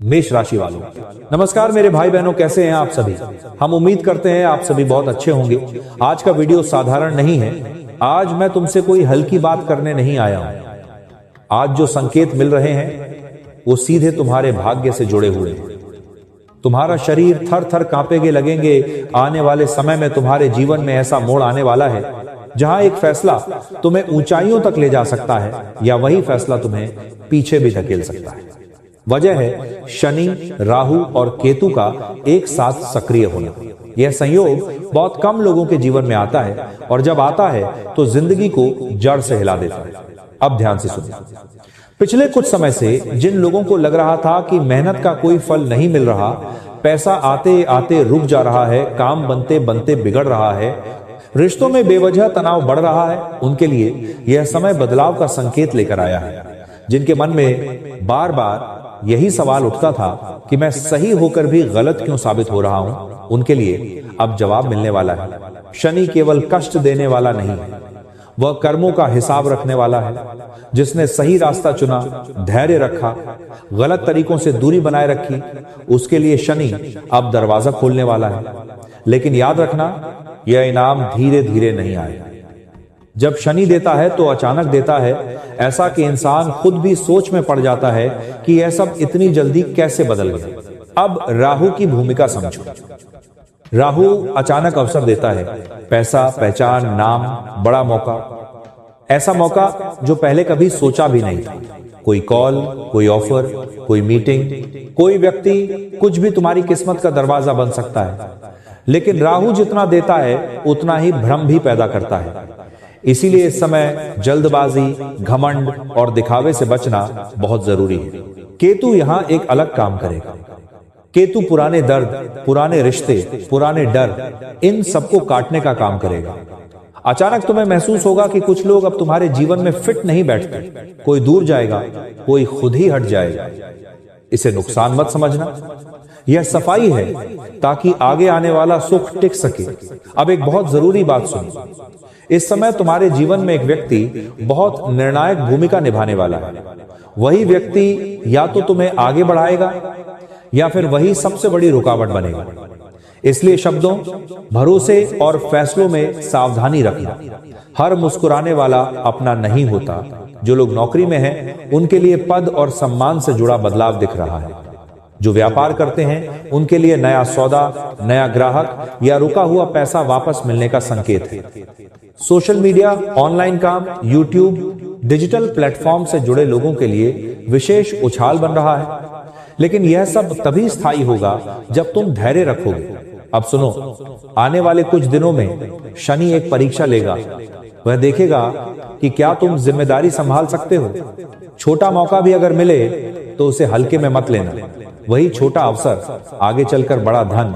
मेष राशि वालों, नमस्कार मेरे भाई बहनों, कैसे हैं आप सभी। हम उम्मीद करते हैं आप सभी बहुत अच्छे होंगे। आज का वीडियो साधारण नहीं है। आज मैं तुमसे कोई हल्की बात करने नहीं आया हूं। आज जो संकेत मिल रहे हैं वो सीधे तुम्हारे भाग्य से जुड़े हुए हैं। तुम्हारा शरीर थर थर कांपेगे लगेंगे। आने वाले समय में तुम्हारे जीवन में ऐसा मोड़ आने वाला है जहां एक फैसला तुम्हें ऊंचाइयों तक ले जा सकता है या वही फैसला तुम्हें पीछे भी धकेल सकता है। वजह है शनि, राहु और केतु का एक साथ सक्रिय होना। यह संयोग बहुत कम लोगों के जीवन में आता है और जब आता है तो जिंदगी को जड़ से हिला देता है। अब ध्यान से सुनिए। पिछले कुछ समय से जिन लोगों को लग रहा था कि मेहनत का कोई फल नहीं मिल रहा, पैसा आते आते रुक जा रहा है, काम बनते बनते बिगड़ रहा है, रिश्तों में बेवजह तनाव बढ़ रहा है, उनके लिए यह समय बदलाव का संकेत लेकर आया है। जिनके मन में बार बार यही सवाल उठता था कि मैं सही होकर भी गलत क्यों साबित हो रहा हूं, उनके लिए अब जवाब मिलने वाला है। शनि केवल कष्ट देने वाला नहीं है, वह कर्मों का हिसाब रखने वाला है। जिसने सही रास्ता चुना, धैर्य रखा, गलत तरीकों से दूरी बनाए रखी, उसके लिए शनि अब दरवाजा खोलने वाला है। लेकिन याद रखना, यह इनाम धीरे धीरे नहीं आएगा। जब शनि देता है तो अचानक देता है, ऐसा कि इंसान खुद भी सोच में पड़ जाता है कि यह सब इतनी जल्दी कैसे बदल गया। अब राहु की भूमिका समझो। राहु अचानक अवसर देता है, पैसा, पहचान, नाम, बड़ा मौका। ऐसा मौका जो पहले कभी सोचा भी नहीं था। कोई कॉल, कोई ऑफर, कोई मीटिंग, कोई व्यक्ति, कुछ भी तुम्हारी किस्मत का दरवाजा बन सकता है। लेकिन राहु जितना देता है उतना ही भ्रम भी पैदा करता है। इसीलिए इस समय जल्दबाजी, घमंड और दिखावे से बचना बहुत जरूरी है। केतु यहां एक अलग काम करेगा। केतु पुराने दर्द, पुराने रिश्ते, पुराने डर, इन सबको काटने का काम करेगा। अचानक तुम्हें महसूस होगा कि कुछ लोग अब तुम्हारे जीवन में फिट नहीं बैठते। कोई दूर जाएगा, कोई खुद ही हट जाएगा। इसे नुकसान मत समझना, यह सफाई है ताकि आगे आने वाला सुख टिक सके। अब एक बहुत जरूरी बात सुनो। इस समय तुम्हारे जीवन में एक व्यक्ति बहुत निर्णायक भूमिका निभाने वाला है। वही व्यक्ति या तो तुम्हें आगे बढ़ाएगा या फिर वही सबसे बड़ी रुकावट बनेगा। इसलिए शब्दों, भरोसे और फैसलों में सावधानी रखना। हर मुस्कुराने वाला अपना नहीं होता। जो लोग नौकरी में हैं, उनके लिए पद और सम्मान से जुड़ा बदलाव दिख रहा है। जो व्यापार करते हैं, उनके लिए नया सौदा, नया ग्राहक या रुका हुआ पैसा वापस मिलने का संकेत है। सोशल मीडिया, ऑनलाइन काम, यूट्यूब, डिजिटल प्लेटफॉर्म से जुड़े लोगों के लिए विशेष उछाल बन रहा है। लेकिन यह सब तभी स्थायी होगा जब तुम धैर्य रखोगे। अब सुनो, आने वाले कुछ दिनों में शनि एक परीक्षा लेगा। वह देखेगा कि क्या तुम जिम्मेदारी संभाल सकते हो। छोटा मौका भी अगर मिले तो उसे हल्के में मत लेना। वही छोटा अवसर आगे चलकर बड़ा धन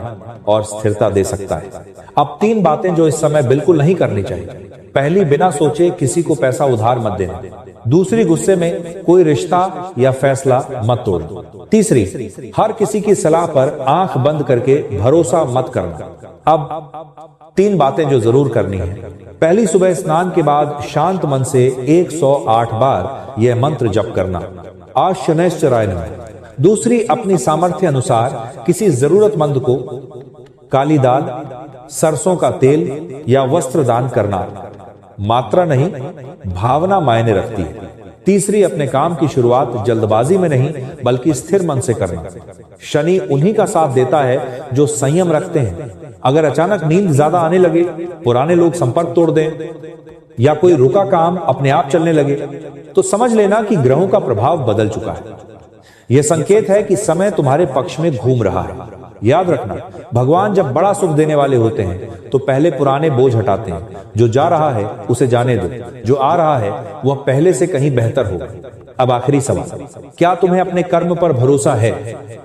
और स्थिरता दे सकता है। अब 3 बातें जो इस समय बिल्कुल नहीं करनी चाहिए। पहली, बिना सोचे किसी को पैसा उधार मत देना। दूसरी, गुस्से में कोई रिश्ता या फैसला मत तोड़ना। तीसरी, हर किसी की सलाह पर आंख बंद करके भरोसा मत करना। अब 3 बातें जो जरूर करनी है। पहली, सुबह स्नान के बाद शांत मन से 108 बार यह मंत्र जप करना, आज शनैश्चराय नमः। दूसरी, अपनी सामर्थ्य अनुसार किसी जरूरतमंद को काली दाल, सरसों का तेल या वस्त्र दान करना। मात्रा नहीं, भावना मायने रखती है। तीसरी, अपने काम की शुरुआत जल्दबाजी में नहीं बल्कि स्थिर मन से करना। शनि उन्हीं का साथ देता है जो संयम रखते हैं। अगर अचानक नींद ज्यादा आने लगे, पुराने लोग संपर्क तोड़ दें या कोई रुका काम अपने आप चलने लगे, तो समझ लेना कि ग्रहों का प्रभाव बदल चुका है। यह संकेत है कि समय तुम्हारे पक्ष में घूम रहा है। याद रखना, भगवान जब बड़ा सुख देने वाले होते हैं तो पहले पुराने बोझ हटाते हैं। जो जा रहा है उसे जाने दो, जो आ रहा है वह पहले से कहीं बेहतर होगा। अब आखिरी सवाल, क्या तुम्हें अपने कर्म पर भरोसा है?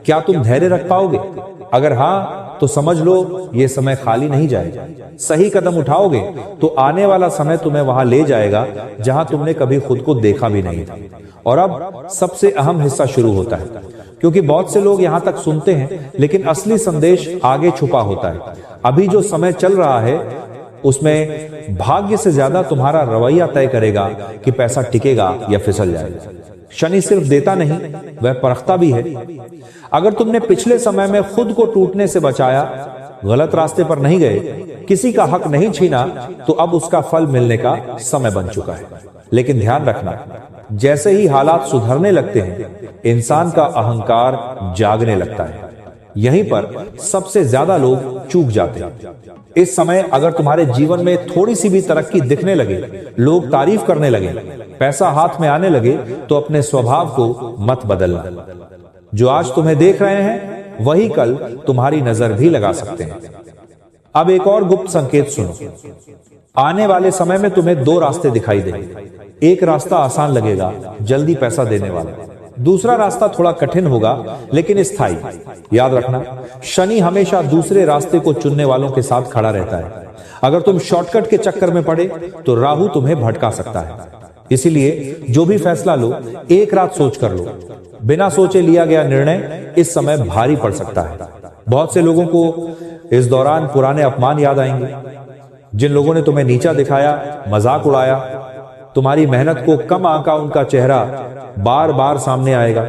क्या तुम धैर्य रख पाओगे? अगर हाँ, तो समझ लो यह समय खाली नहीं जाएगा। सही कदम उठाओगे तो आने वाला समय तुम्हें वहां ले जाएगा जहां तुमने कभी खुद को देखा भी नहीं था। और अब सबसे अहम हिस्सा शुरू होता है, क्योंकि बहुत से लोग यहां तक सुनते हैं लेकिन असली संदेश आगे छुपा होता है। अभी जो समय चल रहा है उसमें भाग्य से ज्यादा तुम्हारा रवैया तय करेगा कि पैसा टिकेगा या फिसल जाएगा। शनि सिर्फ देता नहीं, वह परखता भी है। अगर तुमने पिछले समय में खुद को टूटने से बचाया, गलत रास्ते पर नहीं गए, किसी का हक नहीं छीना, तो अब उसका फल मिलने का समय बन चुका है। लेकिन ध्यान रखना, जैसे ही हालात सुधरने लगते हैं, इंसान का अहंकार जागने लगता है। यहीं पर सबसे ज्यादा लोग चूक जाते हैं। इस समय अगर तुम्हारे जीवन में थोड़ी सी भी तरक्की दिखने लगे, लोग तारीफ करने लगे, पैसा हाथ में आने लगे, तो अपने स्वभाव को मत बदलना। जो आज तुम्हें देख रहे हैं, वही कल तुम्हारी नजर भी लगा सकते हैं। अब एक और गुप्त संकेत सुनो। आने वाले समय में तुम्हें दो रास्ते दिखाई देंगे। एक रास्ता आसान लगेगा, जल्दी पैसा देने वाला। दूसरा रास्ता थोड़ा कठिन होगा, लेकिन स्थायी। याद रखना, शनि हमेशा दूसरे रास्ते को चुनने वालों के साथ खड़ा रहता है। अगर तुम शॉर्टकट के चक्कर में पड़े, तो राहु तुम्हें भटका सकता है। इसीलिए जो भी फैसला लो, एक रात सोच कर लो। बिना सोचे लिया गया निर्णय इस समय भारी पड़ सकता है। बहुत से लोगों को इस दौरान पुराने अपमान याद आएंगे। जिन लोगों ने तुम्हें नीचा दिखाया, मजाक उड़ाया, तुम्हारी मेहनत को कम आंका, उनका चेहरा बार बार सामने आएगा।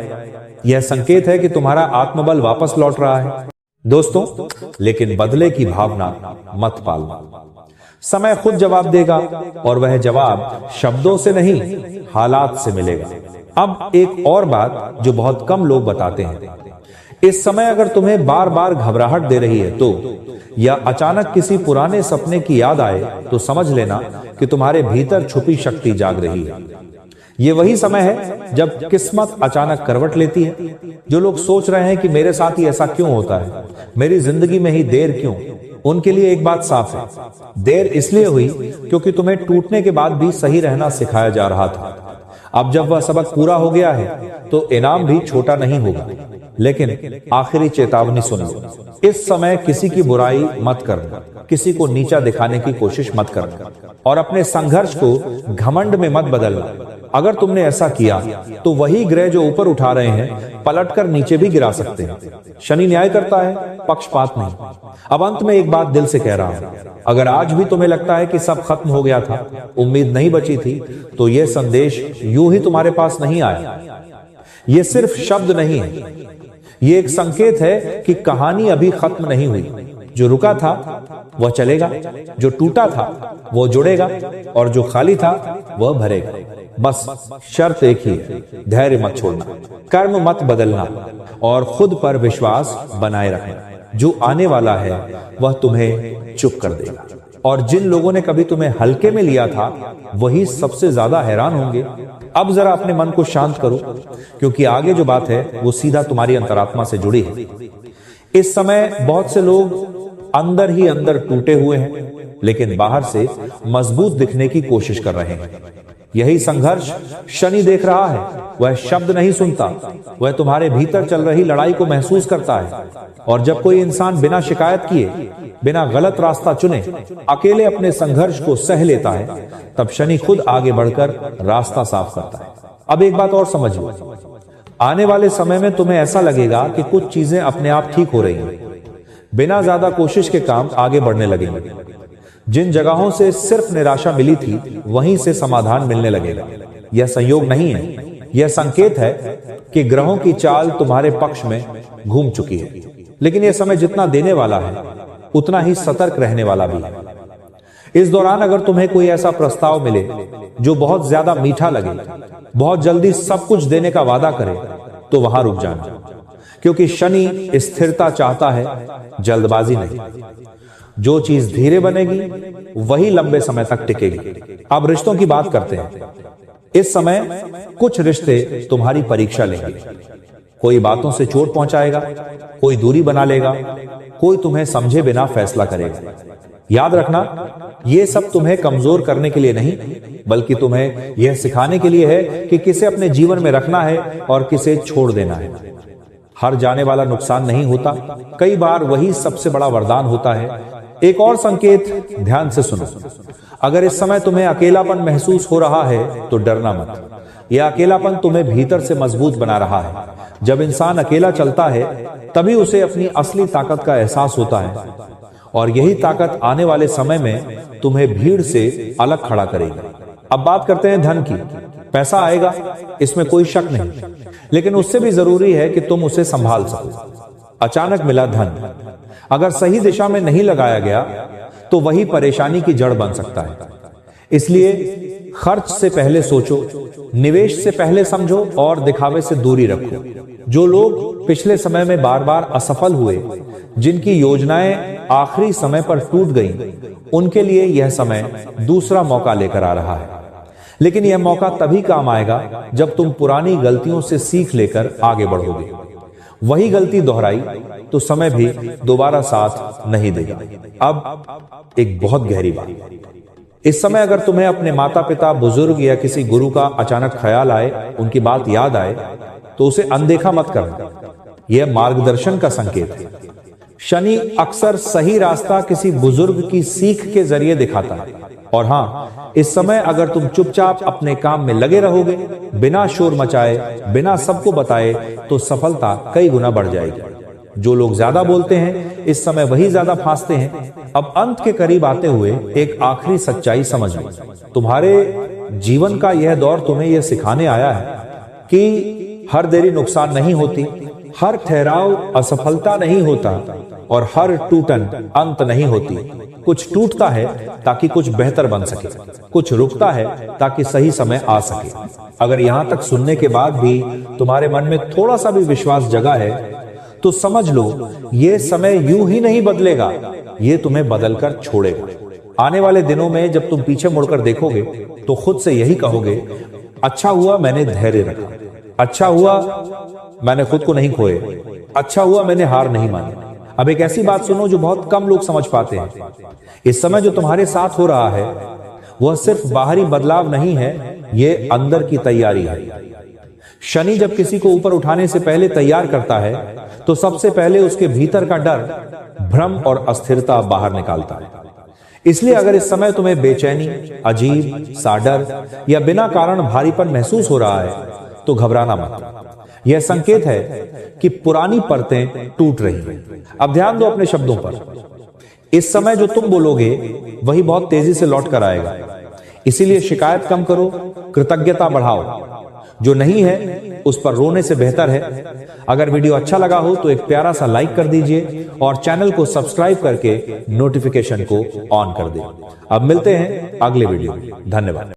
यह संकेत है कि तुम्हारा आत्मबल वापस लौट रहा है। दोस्तों, लेकिन बदले की भावना मत पालना। समय खुद जवाब देगा, और वह जवाब शब्दों से नहीं, हालात से मिलेगा। अब एक और बात जो बहुत कम लोग बताते हैं, इस समय अगर तुम्हें बार बार घबराहट दे रही है, तो या अचानक किसी पुराने सपने की याद आए, तो समझ लेना कि तुम्हारे भीतर छुपी शक्ति जाग रही है। ये वही समय है जब किस्मत अचानक करवट लेती है। जो लोग सोच रहे हैं कि मेरे साथ ही ऐसा क्यों होता है, मेरी जिंदगी में ही देर क्यों, उनके लिए एक बात साफ है, देर इसलिए हुई क्योंकि तुम्हें टूटने के बाद भी सही रहना सिखाया जा रहा था। अब जब वह सबक पूरा हो गया है, तो इनाम भी छोटा नहीं होगा। लेकिन आखिरी चेतावनी सुन लो, इस समय किसी की बुराई मत करना, किसी को नीचा दिखाने की कोशिश मत करना, और अपने संघर्ष को घमंड में मत बदलना। अगर तुमने ऐसा किया, तो वही ग्रह जो ऊपर उठा रहे हैं, पलटकर नीचे भी गिरा सकते हैं। शनि न्याय करता है, पक्षपात नहीं। अब अंत में एक बात दिल से कह रहा हूं, अगर आज भी तुम्हें लगता है कि सब खत्म हो गया था, उम्मीद नहीं बची थी, तो यह संदेश यूं ही तुम्हारे पास नहीं आया। यह सिर्फ शब्द नहीं है, ये एक संकेत है कि कहानी अभी खत्म नहीं हुई। जो रुका था वह चलेगा, जो टूटा था वो जुड़ेगा, और जो खाली था वह भरेगा। बस शर्त एक ही है, धैर्य मत छोड़ना, कर्म मत बदलना, और खुद पर विश्वास बनाए रखना। जो आने वाला है वह तुम्हें चुप कर देगा, और जिन लोगों ने कभी तुम्हें हल्के में लिया था, वही सबसे ज्यादा हैरान होंगे। अब जरा अपने मन को शांत करो, क्योंकि आगे जो बात है वो सीधा तुम्हारी अंतरात्मा से जुड़ी है। इस समय बहुत से लोग अंदर ही अंदर टूटे हुए हैं, लेकिन बाहर से मजबूत दिखने की कोशिश कर रहे हैं। यही संघर्ष शनि देख रहा है। वह शब्द नहीं सुनता, वह तुम्हारे भीतर चल रही लड़ाई को महसूस करता है। और जब कोई इंसान बिना शिकायत किए, बिना गलत रास्ता चुने, अकेले अपने संघर्ष को सह लेता है, तब शनि खुद आगे बढ़कर रास्ता साफ करता है। अब एक बात और समझ लो, आने वाले समय में तुम्हें ऐसा लगेगा कि कुछ चीजें अपने आप ठीक हो रही हैं। बिना ज्यादा कोशिश के काम आगे बढ़ने लगेंगे। जिन जगहों से सिर्फ निराशा मिली थी, वहीं से समाधान मिलने लगेगा। यह संयोग नहीं है, यह संकेत है कि ग्रहों की चाल तुम्हारे पक्ष में घूम चुकी है। लेकिन यह समय जितना देने वाला है, उतना ही सतर्क रहने वाला भी है। इस दौरान अगर तुम्हें कोई ऐसा प्रस्ताव मिले जो बहुत ज्यादा मीठा लगे, बहुत जल्दी सब कुछ देने का वादा करे, तो वहां रुक जाना, क्योंकि शनि स्थिरता चाहता है, जल्दबाजी नहीं। जो चीज धीरे बनेगी वही लंबे समय तक टिकेगी। अब रिश्तों की बात करते हैं। इस समय कुछ रिश्ते तुम्हारी परीक्षा लेंगे। कोई बातों से चोट पहुंचाएगा, कोई दूरी बना लेगा, कोई तुम्हें समझे बिना फैसला करेगा। याद रखना, यह सब तुम्हें कमजोर करने के लिए नहीं, बल्कि तुम्हें यह सिखाने के लिए है कि किसे अपने जीवन में रखना है और किसे छोड़ देना है। हर जाने वाला नुकसान नहीं होता, कई बार वही सबसे बड़ा वरदान होता है। एक और संकेत ध्यान से सुनो। अगर इस समय तुम्हें अकेलापन महसूस हो रहा है, तो डरना मत। यह अकेलापन तुम्हें भीतर से मजबूत बना रहा है। जब इंसान अकेला चलता है, तभी उसे अपनी असली ताकत का एहसास होता है, और यही ताकत आने वाले समय में तुम्हें भीड़ से अलग खड़ा करेगी। अब बात करते हैं धन की। पैसा आएगा, इसमें कोई शक नहीं, लेकिन उससे भी जरूरी है कि तुम उसे संभाल सको। अचानक मिला धन, अगर सही दिशा में नहीं लगाया गया तो वही परेशानी की जड़ बन सकता है। इसलिए खर्च से पहले सोचो, निवेश से पहले समझो और दिखावे से दूरी रखो। जो लोग पिछले समय में बार बार असफल हुए, जिनकी योजनाएं आखिरी समय पर टूट गईं, उनके लिए यह समय दूसरा मौका लेकर आ रहा है। लेकिन यह मौका तभी काम आएगा जब तुम पुरानी गलतियों से सीख लेकर आगे बढ़ोगे। वही गलती दोहराई तो समय भी दोबारा साथ नहीं देगा। अब एक बहुत गहरी बात, इस समय अगर तुम्हें अपने माता पिता, बुजुर्ग या किसी गुरु का अचानक ख्याल आए, उनकी बात याद आए, तो उसे अनदेखा मत करना। यह मार्गदर्शन का संकेत है। शनि अक्सर सही रास्ता किसी बुजुर्ग की सीख के जरिए दिखाता है। और हां, इस समय अगर तुम चुपचाप अपने काम में लगे रहोगे, बिना शोर मचाए, बिना सबको बताए, तो सफलता कई गुना बढ़ जाएगी। जो लोग ज्यादा बोलते हैं, इस समय वही ज्यादा फांसते हैं। अब अंत के करीब आते हुए एक आखिरी सच्चाई समझ लो। तुम्हारे जीवन का यह दौर तुम्हें यह सिखाने आया है कि हर देरी नुकसान नहीं होती, हर ठहराव असफलता नहीं होता और हर टूटन अंत नहीं होती। कुछ टूटता है ताकि कुछ बेहतर बन सके, कुछ रुकता है ताकि सही समय आ सके। अगर यहां तक सुनने के बाद भी तुम्हारे मन में थोड़ा सा भी विश्वास जगा है, तो समझ लो ये समय यूं ही नहीं बदलेगा, ये तुम्हें बदलकर छोड़ेगा। आने वाले दिनों में जब तुम पीछे मुड़कर देखोगे तो खुद से यही कहोगे, अच्छा हुआ मैंने धैर्य रखा, अच्छा हुआ मैंने खुद को नहीं खोए, अच्छा हुआ मैंने हार नहीं मानी। अब एक ऐसी बात सुनो जो बहुत कम लोग समझ पाते हैं। इस समय जो तुम्हारे साथ हो रहा है वह सिर्फ बाहरी बदलाव नहीं है, यह अंदर की तैयारी है। शनि जब किसी को ऊपर उठाने से पहले तैयार करता है तो सबसे पहले उसके भीतर का डर, भ्रम और अस्थिरता बाहर निकालता है। इसलिए अगर इस समय तुम्हें बेचैनी, अजीब सा डर या बिना कारण भारीपन महसूस हो रहा है तो घबराना मत। यह संकेत है कि पुरानी परतें टूट रही हैं। अब ध्यान दो अपने शब्दों पर। इस समय जो तुम बोलोगे वही बहुत तेजी से लौट कर आएगा। इसीलिए शिकायत कम करो, कृतज्ञता बढ़ाओ। जो नहीं है उस पर रोने से बेहतर है। अगर वीडियो अच्छा लगा हो तो एक प्यारा सा लाइक कर दीजिए और चैनल को सब्सक्राइब करके नोटिफिकेशन को ऑन कर दें। अब मिलते हैं अगले वीडियो में। धन्यवाद।